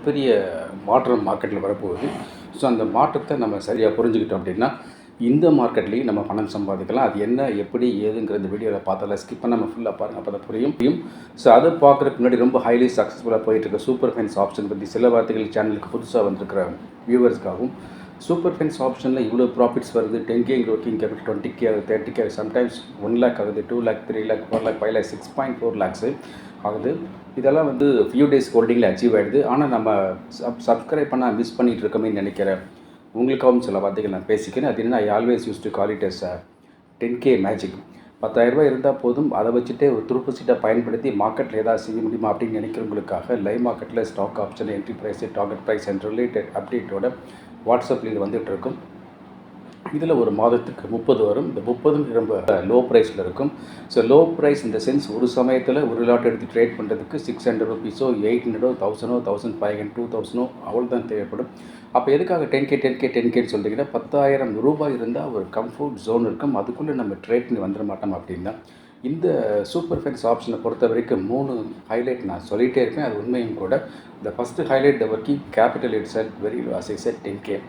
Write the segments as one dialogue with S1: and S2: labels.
S1: மிகப்பெரிய மாற்றம் மார்க்கெட்டில் வரப்போகுது. ஸோ அந்த மாற்றத்தை நம்ம சரியாக புரிஞ்சுக்கிட்டோம் அப்படின்னா, இந்த மார்க்கெட்லேயும் நம்ம பணம் சம்பாதிக்கலாம். அது என்ன, எப்படி, ஏதுங்கிற இந்த வீடியோவில் பார்த்தால ஸ்கிப் பண்ணாமல் ஃபுல்லாக பாருங்கள், அப்போ தான் புரியும். ஸோ அதை பார்க்குறதுக்கு முன்னாடி ரொம்ப ஹைலி சக்ஸஸ்ஃபுல்லாக போயிட்டுருக்க சூப்பர் ஃபைன்ஸ் ஆப்ஷன் பற்றி சில வார்த்தைகள் சேனலுக்கு புதுசாக வந்திருக்கிற வியூவர்ஸ்க்காகவும், சூப்பர் ஃபைன்ஸ் ஆப்ஷனில் இவ்வளோ ப்ராஃபிட்ஸ் வருது, 10K ஒர்க்கிங் கேபிட்டல் 20K ஆகுது, 30K சம்டைம்ஸ் 1 lakh ஆகுது, 2 lakh, 3 lakh, 4 lakh, 5 lakh, 6.4 lakhs ஆகுது. இதெல்லாம் வந்து ஃபியூ டேஸ் ஹோல்டிங்கில் அச்சீவ் ஆகிடுது. ஆனால் நம்ம சப்ஸ்கிரைப் பண்ணால் மிஸ் பண்ணிகிட்டு இருக்கோமே நினைக்கிறேன். உங்களுக்காகவும் சில வார்த்தைகள் நான் பேசிக்கிறேன். அது என்ன, I always use to call it as 10K magic. 10,000 இருந்தால் போதும், அதை வச்சுட்டே ஒரு துருப்பு சீட்டை பயன்படுத்தி மார்க்கெட்டில் ஏதாவது செய்ய முடியுமா அப்படின்னு நினைக்கிறவங்களுக்காக லைவ் மார்க்கெட்டில் stock option, entry price, target price and related அப்டேட்டோட வாட்ஸ்அப்பில் இது வந்துட்டு இருக்கும். இதில் ஒரு மாதத்துக்கு 30 வரும். இந்த 30 ரொம்ப லோ ப்ரைஸில் இருக்கும். ஸோ லோ ப்ரைஸ் இந்த சென்ஸ் ஒரு சமயத்தில் ஒரு லாட் எடுத்து ட்ரேட் பண்ணுறதுக்கு 600 rupees, 800, 1000, 1500, 2000 அவ்வளோ தான் தேவைப்படும். அப்போ எதுக்காக 10Kன்னு சொல்லிங்கன்னா, 10,000 ரூபாய் இருந்தால் ஒரு கம்ஃபர்ட் ஜோன் இருக்கும். அதுக்குள்ளே நம்ம ட்ரேட் பண்ணி வந்துட மாட்டோம் அப்படின்னா. இந்த சூப்பர் ஃபைன்ஸ் ஆப்ஷனை பொறுத்த வரைக்கும் 3 ஹைலைட் நான் சொல்லிகிட்டே இருக்கேன். அது உண்மையும் கூட. இந்த first highlight, the working capital it said very low, as I said 10K.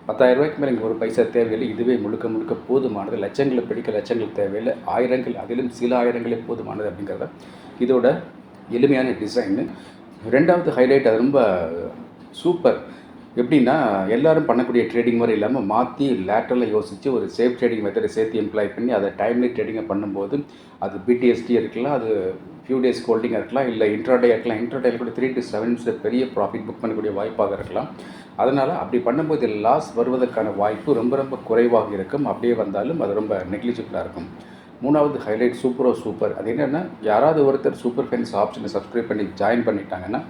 S1: 10,000 ரூபாய்க்கு மேலே இங்கே ஒரு பைசா தேவையில்லை. இதுவே முழுக்க போதுமானது. லட்சங்களை பிடிக்க லட்சங்கள் தேவையில்லை. ஆயிரங்கள், அதிலும் சில ஆயிரங்களே போதுமானது அப்படிங்கிறத இதோட எளிமையான டிசைனு. ரெண்டாவது ஹைலைட், அது ரொம்ப சூப்பர். எப்படின்னா, எல்லோரும் பண்ணக்கூடிய ட்ரேடிங் மாதிரி இல்லாமல் மாற்றி லேட்டரலாக யோசித்து ஒரு சேஃப் ட்ரேடிங் மெத்தடை சேர்த்து எம்ப்ளாய் பண்ணி அதை டைம்லி ட்ரேடிங்கை பண்ணும்போது, அது பிடிஎஸ்டி இருக்கலாம், அது ஃபியூ டேஸ் ஹோல்டிங்காக இருக்கலாம், இல்லை இன்ட்ராடே இருக்கலாம். இன்ட்ராடேயில் கூட 3 to 7 பெரிய ப்ராஃபிட் புக் பண்ணக்கூடிய வாய்ப்பாக இருக்கலாம். அதனால் அப்படி பண்ணும்போது லாஸ் வருவதற்கான வாய்ப்பு ரொம்ப குறைவாக இருக்கும். அப்படியே வந்தாலும் அது ரொம்ப நெக்லிஜிபிளாக இருக்கும். மூணாவது ஹைலைட் சூப்பர். அது என்னென்னா, யாராவது ஒருத்தர் சூப்பர் ஃபைன்ஸ் ஆப்ஷனை சப்ஸ்கிரைப் பண்ணி ஜாயின் பண்ணிட்டாங்கன்னா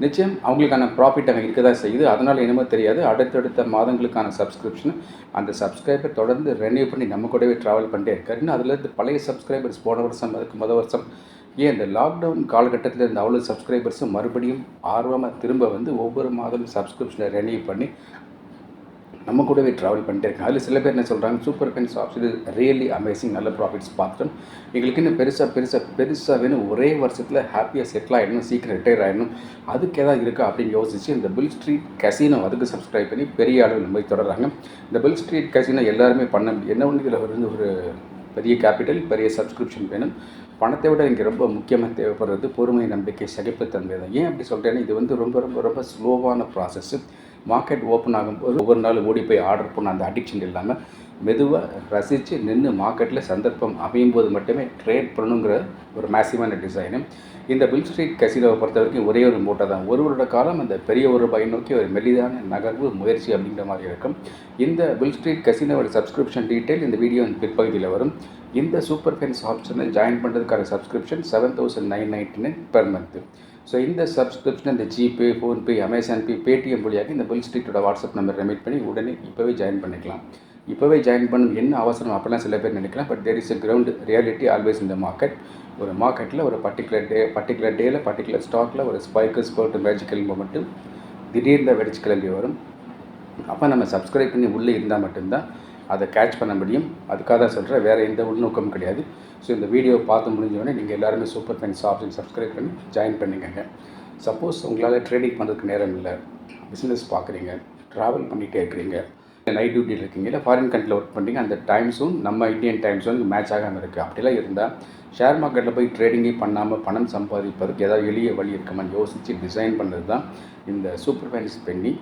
S1: நிச்சயம் அவங்களுக்கான ப்ராஃபிட் அங்கே இருக்க தான் செய்யுது. அதனால் என்னமோ தெரியாது, அடுத்தடுத்த மாதங்களுக்கான சப்ஸ்கிரிப்ஷன் அந்த சப்ஸ்கிரைபர் தொடர்ந்து ரெனியூ பண்ணி நம்ம கூடவே ட்ராவல் பண்ணிட்டே இருக்காருன்னு. அதுலேருந்து பழைய சப்ஸ்கிரைபர்ஸ் போன வருஷம், அதுக்கு முதல் வருஷம், ஏன் இந்த லாக்டவுன் காலகட்டத்தில் இருந்த அவ்வளோ சப்ஸ்கிரைபர்ஸும் மறுபடியும் ஆர்வமாக திரும்ப வந்து ஒவ்வொரு மாதமும் சப்ஸ்கிரிப்ஷனை ரெனியூ பண்ணி நம்ம கூடவே ட்ராவல் பண்ணிட்டே இருக்காங்க. அதில் சில பேர் என்ன சொல்கிறாங்க, சூப்பர் ஃபைன்ஸ் ஆப்ஷன் இது ரியலி அமேசிங், நல்ல ப்ராஃபிட்ஸ் பார்த்துட்டோம், எங்களுக்கு இன்னும் பெருசாக வேணும், ஒரே வருஷத்தில் ஹாப்பியாக செட்டில் ஆகிடணும், சீக்கிரம் ரிட்டையர் ஆகிடணும், அதுக்கு எதாவது இருக்கா அப்படின்னு யோசித்து இந்த பில் ஸ்ட்ரீட் கசினோ அதுக்கு சப்ஸ்கிரைப் பண்ணி பெரிய அளவில் போய் தொடர்றாங்க. இந்த பில் ஸ்ட்ரீட் கசினோ எல்லாருமே பண்ண முடியும். என்ன ஒன்று, இதில் வந்து ஒரு பெரிய கேபிட்டல், பெரிய சப்ஸ்கிரிப்ஷன் வேணும். பணத்தை விட இங்கே ரொம்ப முக்கியமாக தேவைப்படுறது பொறுமை, நம்பிக்கை, சகிப்புத்தன்மை தான். ஏன் அப்படி சொல்கிறேன்னா, இது வந்து ரொம்ப ஸ்லோவான ப்ராசஸ்ஸு. மார்க்கெட் ஓப்பன் ஆகும்போது ஒவ்வொரு நாளும் ஓடி போய் ஆர்டர் பண்ண அந்த அடிக்ஷன் இல்லாமல் மெதுவாக ரசித்து நின்று மார்க்கெட்டில் சந்தர்ப்பம் அமையும் போது மட்டுமே ட்ரேட் பண்ணணுங்கிற ஒரு மேசிவான டிசைனு. இந்த பில் ஸ்ட்ரீட் கசினோவை பொறுத்த வரைக்கும் ஒரே ஒரு மூட்டை தான். ஒரு வருட காலம் அந்த பெரிய ஒரு ரூபாய் நோக்கி ஒரு மெலிதான நகர்வு முயற்சி அப்படிங்கிற மாதிரி இருக்கும். இந்த பில் ஸ்ட்ரீட் கசினோட சப்ஸ்கிரிப்ஷன் டீட்டெயில் இந்த வீடியோ பிற்பகுதியில் வரும். இந்த சூப்பர் ஃபைன்ஸ் ஆப்ஷனில் ஜாயின் பண்ணுறதுக்கான சப்ஸ்கிரிப்ஷன் 7,999 பெர் மந்த்து. ஸோ இந்த சப்ஸ்கிரிப்ஷன் இந்த ஜிபே, ஃபோன்பே, அமேசான் பே, பேடிஎம் வழியாக இந்த பில் ஸ்ட்ரீட்டோட வாட்ஸ்அப் நம்பர் ரெமிட் பண்ணி உடனே இப்போவே ஜாயின் பண்ணிக்கலாம். இப்போவே ஜாயின் பண்ணணும், என்ன அவசரம் அப்படிலாம் சில பேர் நினைக்கலாம். But there is a ground reality always இந்த மார்க்கெட். ஒரு மார்க்கெட்டில் ஒரு பர்டிகுலர் டேயில் பர்டிகுலர் ஸ்டாக்கில் ஒரு ஸ்பைக்கர்ஸ் போட்டு மேஜிக்கல் மூமெண்ட்டு திடீர்னு வெடிச்சு கிளம்பி வரும். அப்போ நம்ம சப்ஸ்கிரைப் பண்ணி உள்ளே இருந்தால் மட்டும்தான் அதை கேட்ச் பண்ண முடியும். அதுக்காக தான் சொல்கிறேன், வேறு எந்த உள்நோக்கமும் கிடையாது. ஸோ இந்த வீடியோவை பார்த்து முடிஞ்சோடனே நீங்கள் எல்லாருமே சூப்பர் ஃபைன்ஸ் ஆப்ஷன் சப்ஸ்கிரைப் பண்ணி ஜாயின் பண்ணிக்கங்க. சப்போஸ் உங்களால் ட்ரேடிங் பண்ணுறதுக்கு நேரம் இல்லை, பிஸ்னஸ் பார்க்குறீங்க, ட்ராவல் பண்ணிகிட்டே இருக்கிறீங்க, நைட் டியூட்டியில் இருக்கீங்க, இல்லை ஃபாரின் கண்ட்ரியில் ஒர்க் பண்ணுறீங்க, அந்த டைம் ஜோன் நம்ம இந்தியன் டைம் ஜோன் மேட்ச் ஆகாமல் இருக்குது. அப்படிலாம் இருந்தால் ஷேர் மார்க்கெட்டில் போய் ட்ரேடிங்கே பண்ணாமல் பணம் சம்பாதிப்பதற்கு ஏதாவது எளிய வழி இருக்குமான்னு யோசித்து டிசைன் பண்ணுறது தான் இந்த சூப்பர் ஃபைன்ஸ் பென்னி.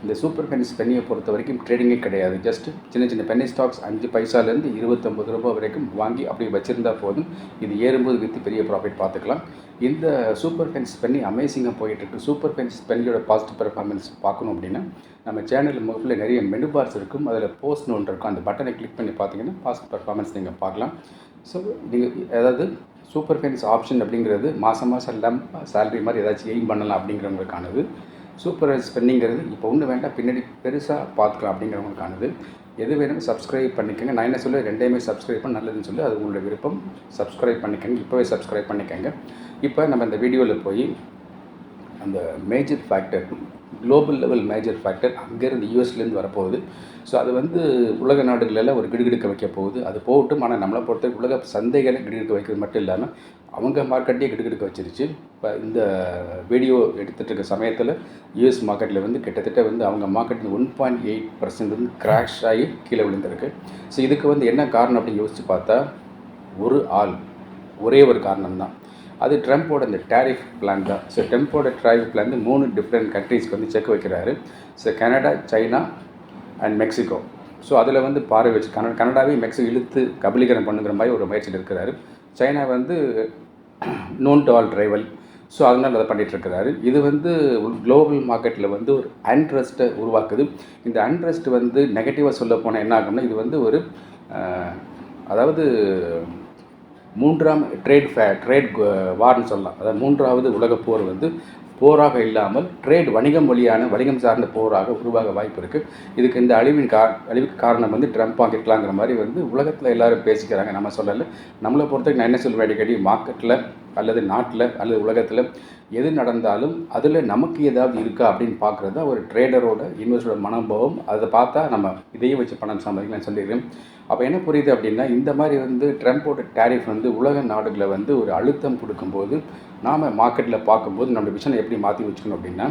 S1: இந்த சூப்பர் ஃபைன்ஸ் பென்னியை பொறுத்த வரைக்கும் ட்ரேடிங்கே கிடையாது. ஜஸ்ட் சின்ன பென்னி ஸ்டாக்ஸ் 5 பைசாலேருந்து 29 ரூபாய் வரைக்கும் வாங்கி அப்படி வச்சுருந்தால் போதும். இது ஏறும்போது விற்று பெரிய ப்ராஃபிட் பார்த்துக்கலாம். இந்த சூப்பர் ஃபைன்ஸ் பென்னி அமேசிங்காக போயிட்டுருக்கு. சூப்பர் ஃபைன்ஸ் பென்னியோட பாசிட்டிவ் பெர்ஃபார்மன்ஸ் பார்க்கணும் அப்படின்னா நம்ம சேனல் முகப்பில் நிறைய மெனு பார்ஸ் இருக்கும். அதில் போஸ்ட்னு ஒன்று இருக்கும். அந்த பட்டனை கிளிக் பண்ணி பார்த்தீங்கன்னா பாசிட்டிவ் பெர்ஃபார்மன்ஸ் நீங்கள் பார்க்கலாம். ஸோ நீங்கள் அதாவது சூப்பர் ஃபைன்ஸ் ஆப்ஷன் அப்படிங்கிறது மாதம் சேலரி மாதிரி ஏதாச்சும் எய்ம் பண்ணலாம் அப்படிங்கிறவங்களுக்கானது. சூப்பர் ஸ்பென்னிங்கிறது இப்போ ஒன்றும் வேண்டாம், பின்னாடி பெருசாக பார்த்துக்கலாம் அப்படிங்கிறவங்களுக்கானது. எது வேணும் சப்ஸ்கிரைப் பண்ணிக்கோங்க. நான் என்ன சொல்ல, ரெண்டையுமே சப்ஸ்கிரைப் பண்ண நல்லதுன்னு சொல்லி அது உங்களோட விருப்பம். சப்ஸ்கிரைப் பண்ணிக்கோங்க, இப்போவே சப்ஸ்கிரைப் பண்ணிக்கோங்க. இப்போ நம்ம இந்த வீடியோவில் போய் அந்த major factor, global level major factor அங்கேருந்து யூஎஸ்லேருந்து வரப்போகுது. ஸோ அது வந்து உலக நாடுகளெல்லாம் ஒரு கிடுகிடுக்க வைக்க போகுது. அது போகட்டும். ஆனால் நம்மளை பொறுத்த உலக சந்தைகளை கிடுகிடுக்க வைக்கிறது மட்டும் இல்லாமல் அவங்க மார்க்கெட்டையே கிடுகிடுக்க வச்சிருச்சு. இப்போ இந்த வீடியோ எடுத்துகிட்டு இருக்க சமயத்தில் யூஎஸ் மார்க்கெட்டில் வந்து கிட்டத்தட்ட வந்து அவங்க மார்க்கெட் 1.8% வந்து கிராஷ் ஆகி கீழே விழுந்திருக்கு. ஸோ இதுக்கு வந்து என்ன காரணம் அப்படின்னு யோசித்து பார்த்தா ஒரே ஒரு காரணம் தான். அது ட்ரம்ப்போட இந்த டேரிஃப் பிளான் தான். ஸோ ட்ரம்ப்போட டேரிஃப் பிளான் வந்து 3 டிஃப்ரெண்ட் கண்ட்ரீஸ்க்கு வந்து செக் வைக்கிறாரு. So Canada, China and Mexico. So அதில் வந்து பார்வை வச்சு கனடாவே மெக்சிகோ இழுத்து கபலீகரம் பண்ணுங்கிற மாதிரி ஒரு முயற்சியில் இருக்கிறாரு. சைனா வந்து known to all rival. So அதனால் அதை பண்ணிகிட்ருக்கிறாரு. இது வந்து குளோபல் மார்க்கெட்டில் வந்து ஒரு அன்ட்ரஸ்ட்டை உருவாக்குது. இந்த அன்ட்ரஸ்ட் வந்து நெகட்டிவாக சொல்ல போனால் என்ன ஆகும்னா, இது வந்து ஒரு அதாவது 3ஆம் ட்ரேட் வார்னு சொல்லலாம். அதாவது 3வது உலகப் போர் வந்து போராக இல்லாமல் வணிகம் சார்ந்த போராக உருவாக வாய்ப்பு இருக்குது. இதுக்கு இந்த அழிவுக்கு காரணம் வந்து ட்ரம்ப்பாக இருக்கலாங்கிற மாதிரி வந்து உலகத்தில் எல்லோரும் பேசிக்கிறாங்க. நம்ம சொல்லலை. நம்மளை பொறுத்தவரைக்கும் நான் என்ன சொல்லுவேன், அடிக்கடி மார்க்கெட்டில் அல்லது நாட்டில் அல்லது உலகத்தில் எது நடந்தாலும் அதில் நமக்கு ஏதாவது இருக்கா அப்படின்னு பார்க்குறது தான் ஒரு ட்ரேடரோட இன்வெஸ்டரோட மனோபாவம். அதை பார்த்தா நம்ம இதையும் வச்சு பணம் சம்பாதிக்கலாம் சொல்லிடுறேன். அப்போ என்ன புரியுது அப்படின்னா, இந்த மாதிரி வந்து ட்ரம்ப்போட டேரிஃப் வந்து உலக நாடுகளை வந்து ஒரு அழுத்தம் கொடுக்கும்போது நாம் மார்க்கெட்டில் பார்க்கும்போது நம்மளுடைய விஷயம் எப்படி மாற்றி வச்சுக்கணும் அப்படின்னா,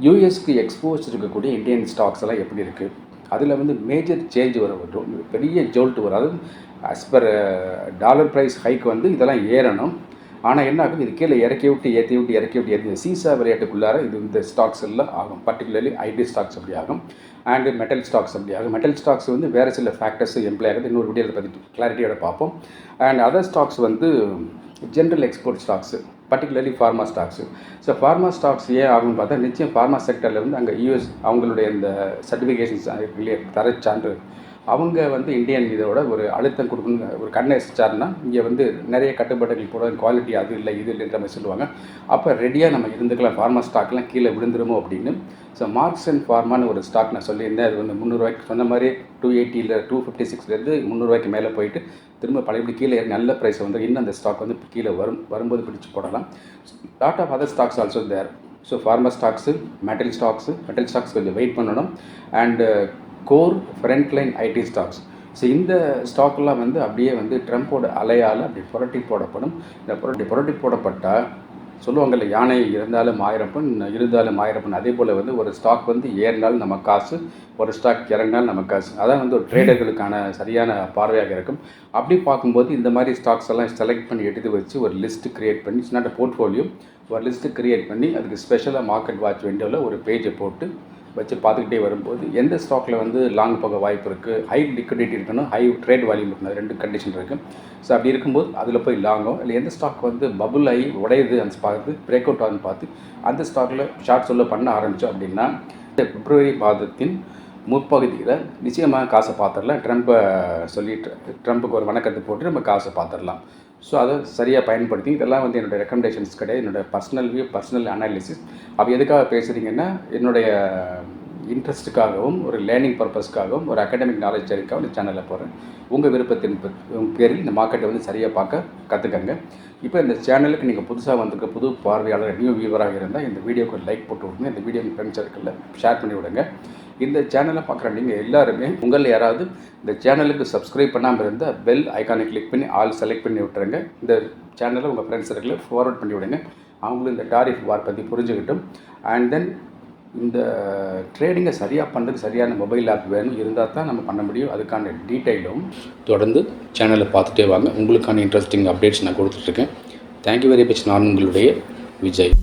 S1: யூஎஸ்க்கு எக்ஸ்போஸ் இருக்கக்கூடிய இந்தியன் ஸ்டாக்ஸ் எல்லாம் எப்படி இருக்குது, அதில் வந்து மேஜர் சேஞ்ச் வரும், பெரிய ஜோல்ட் வரும். அது as per dollar price hike வந்து இதெல்லாம் ஏறணும். ஆனால் என்ன ஆகும், இது கீழே ஏற்றி சீசா விளையாட்டுக்குள்ளார இது இந்த ஸ்டாக்ஸ் எல்லாம் ஆகும். பர்டிகுலர்லி ஐடி ஸ்டாக்ஸ் அப்படி ஆகும், அண்டு மெட்டல் ஸ்டாக்ஸ் அப்படி ஆகும். மெட்டல் ஸ்டாக்ஸ் வந்து வேறு சில ஃபேக்டர்ஸ் எம்ப்ளாய் ஆகுது. இன்னொரு வீடியோவில் பற்றி கிளாரிட்டியோட பார்ப்போம். அண்ட் அதர் ஸ்டாக்ஸ் வந்து general export stocks, particularly pharma stocks. So pharma stocks ஏன் ஆகும்னு பார்த்தா, நிச்சயம் ஃபார்மா செக்டரில் வந்து அங்கே யூஎஸ் அவங்களுடைய இந்த சர்டிஃபிகேஷன்ஸ் தரச்சான்று அவங்க வந்து இந்தியன் இதோட ஒரு அழுத்தம் கொடுக்கணும், ஒரு கண்ணை வச்சாருன்னா இங்கே வந்து நிறைய கட்டுப்பாடுகள் போட குவாலிட்டி அது இல்லை இது இல்லைன்ற மாதிரி சொல்லுவாங்க. அப்போ ரெடியாக நம்ம இருந்துக்கலாம், ஃபார்மா ஸ்டாக்லாம் கீழே விழுந்துருமோ அப்படின்னு. ஸோ மார்க்ஸ் அண்ட் ஃபார்மான்னு ஒரு ஸ்டாக் நான் சொல்லியிருந்தேன். அது வந்து 300 ரூபாய்க்கு சொன்ன மாதிரி 280 256 300 ரூபாய்க்கு மேலே போயிட்டு திரும்ப பழையபடி கீழே ஏறி நல்ல ப்ரைஸ் வந்து இன்னும் அந்த ஸ்டாக் வந்து கீழே வரும்போது பிடிச்சி போடலாம். Lot of other stocks also there. So pharma stocks, metal stocks கொஞ்சம் வெயிட் பண்ணணும். And core frontline IT stocks. So இந்த ஸ்டாக்லாம் வந்து அப்படியே வந்து ட்ரம்ப்போட அலையால் அப்படி புரட்டி போடப்படும். இந்த புரட்டி போடப்பட்டால் சொல்லுவாங்கள்ல, யானை இருந்தாலும் 1000 பொன் இருந்தாலும் 1000 பொன். அதே போல் வந்து ஒரு ஸ்டாக் வந்து ஏறினாலும் நம்ம காசு, ஒரு ஸ்டாக் இறங்கினாலும் நம்ம காசு. அதான் வந்து ஒரு ட்ரேடர்களுக்கான சரியான பார்வையாக இருக்கும். அப்படி பார்க்கும்போது இந்த மாதிரி ஸ்டாக்ஸ் எல்லாம் செலக்ட் பண்ணி எடுத்து வச்சு ஒரு லிஸ்ட்டு க்ரியேட் பண்ணி, இட்ஸ் நாட் போர்ட்ஃபோலியோ, ஒரு லிஸ்ட்டு க்ரியேட் பண்ணி அதுக்கு ஸ்பெஷலாக மார்க்கெட் வாட்ச் விண்டோவில் ஒரு பேஜை போட்டு வச்சு பார்த்துக்கிட்டே வரும்போது எந்த ஸ்டாக்கில் வந்து லாங் போக வாய்ப்பு இருக்குது, ஹை லிக்விடிட்டி இருக்கணும், ஹை ட்ரேட் வால்யூம் இருக்கணும், 2 கண்டிஷன் இருக்குது. ஸோ அப்படி இருக்கும்போது அதில் போய் லாங்கோ இல்லை எந்த ஸ்டாக் வந்து பபுள் ஆகி உடையுது அந்த பார்த்து பிரேக் அவுட் ஆகுன்னு பார்த்து அந்த ஸ்டாக்கில் ஷார்ட் சொல்ல பண்ண ஆரம்பித்தோம் அப்படின்னா இந்த பிப்ரவரி மாதத்தின் முற்பகுதியில் நிச்சயமாக காசை பார்த்துடலாம். ட்ரம்ப்புக்கு ஒரு வணக்கத்தை போட்டு நம்ம காசை பார்த்துடலாம். ஸோ அதை சரியாக பயன்படுத்தி, இதெல்லாம் வந்து என்னுடைய ரெக்கமெண்டேஷன்ஸ் கிடையாது, என்னோடய பர்சனல் வியூ, பர்சனல் அனாலிசிஸ். அப்போ எதுக்காக பேசுகிறீங்கன்னா, என்னுடைய இன்ட்ரெஸ்ட்டுக்காகவும் ஒரு லேர்னிங் பர்பஸ்க்காகவும் ஒரு அகாடமிக் நாலேஜ் சரிக்காகவும் இந்த சேனலில் போகிறேன். உங்கள் விருப்பத்தின் பேரில் இந்த மார்க்கெட்டை வந்து சரியாக பார்க்க கற்றுக்கங்க. இப்போ இந்த சேனலுக்கு நீங்கள் புதுசாக வந்திருக்க புது பார்வையாளர், நியூ வியூவராக இருந்தால் இந்த வீடியோக்கு லைக் போட்டு விடுங்க. இந்த வீடியோ ஃப்ரெண்ட்ஸ் சர்க்கிளில் ஷேர் பண்ணி விடுங்க. இந்த சேனலை பார்க்குற நீங்கள் எல்லாருமே உங்களில் யாராவது இந்த சேனலுக்கு சப்ஸ்கிரைப் பண்ணாமல் இருந்தால் பெல் ஐக்கானை கிளிக் பண்ணி ஆல் செலக்ட் பண்ணி விட்டுருங்க. இந்த சேனலை உங்கள் ஃப்ரெண்ட்ஸ் சர்க்கிளில் ஃபார்வர்ட் பண்ணி விடுங்க. அவங்களும் இந்த டாரிஃப் வார் பற்றி புரிஞ்சுக்கிட்டும். அண்ட் தென் இந்த ட்ரேடிங்கை சரியாக பண்ணுறதுக்கு சரியான மொபைல் ஆப் வேணும், இருந்தால் தான் நம்ம பண்ண முடியும். அதுக்கான டீட்டெயிலும் தொடர்ந்து சேனலை பார்த்துட்டே வாங்க. உங்களுக்கான இன்ட்ரெஸ்டிங் அப்டேட்ஸ் நான் கொடுத்துட்ருக்கேன். Thank you very much. நான் உங்களுடைய விஜய்.